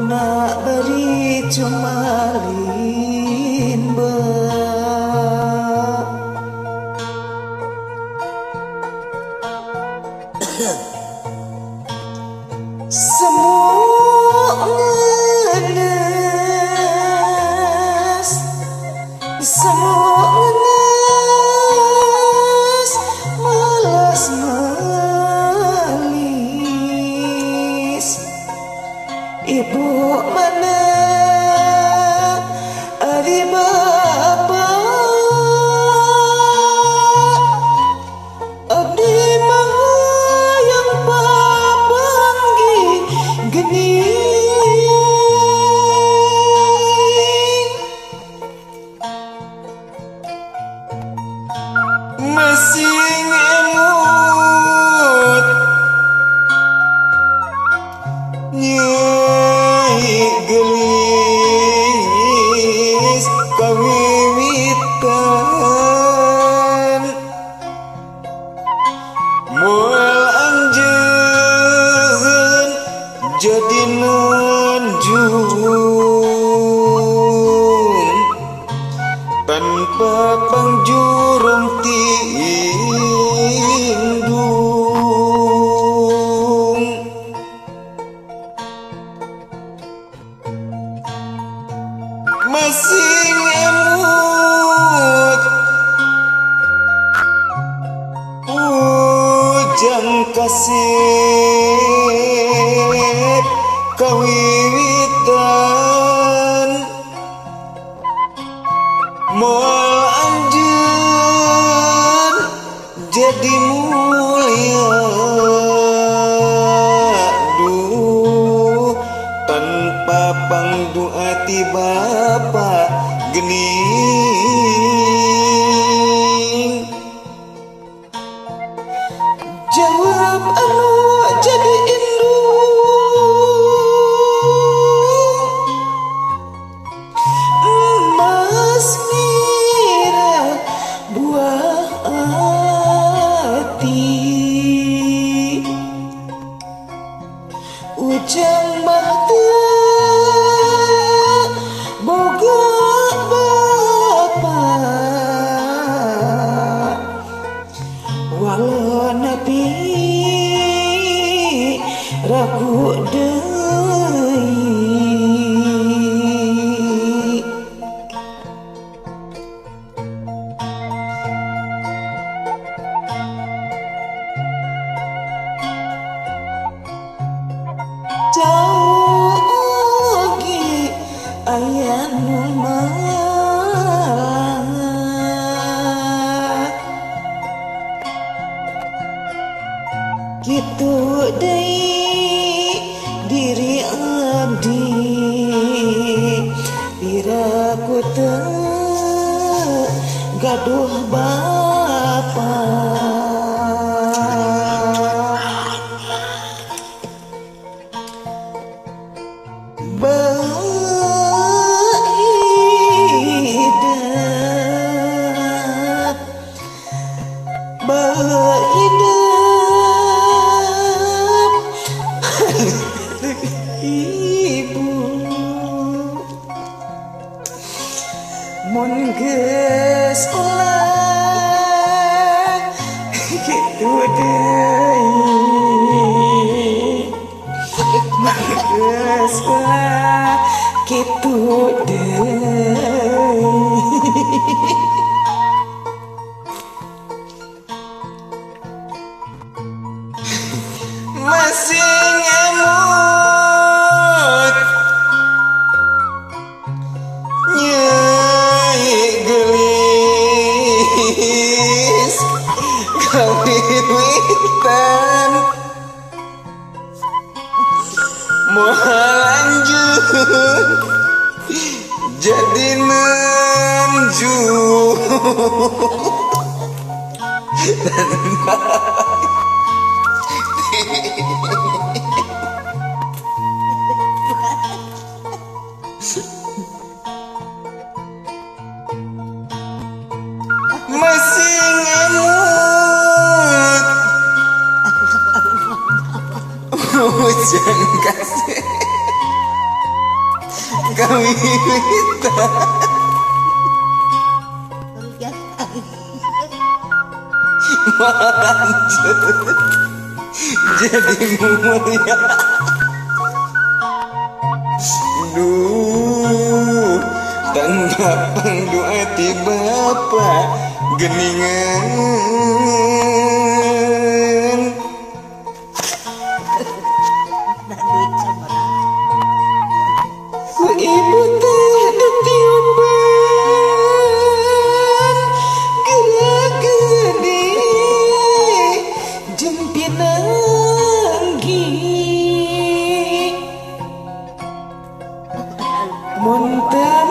nak beri cumalin ba semua ngenes semua ngenes malas malis ibu mana ari bapa abdi mah yang papanggi gening masing emut nyai gelis kawiwitan moal anjeun jadi nanjung tanpa pangjurung tindung masing emut ujang kasih kawiwitan moal anjeun jadi mulia duh tanpa pangdu ati bapa gening jawab anu jadi emas mira buah hati ujang mata boga bapa walau nabi ragu deui jauh ge aya nu malah kitu deui diri abdi piraku teu gaduh bapa Bahidat Bahidat ibu mun geus ulah kitu deui geus ulah kitu deui masing emut nyai gelis kawiwitan moal anjeun jadi nanjung masing emut hujan kasih kawita lanjut jadi mulia. Duh, tanpa doa ti Bapak geningan. Ku ibu teh ditiupan gerak gede jempinanggi monten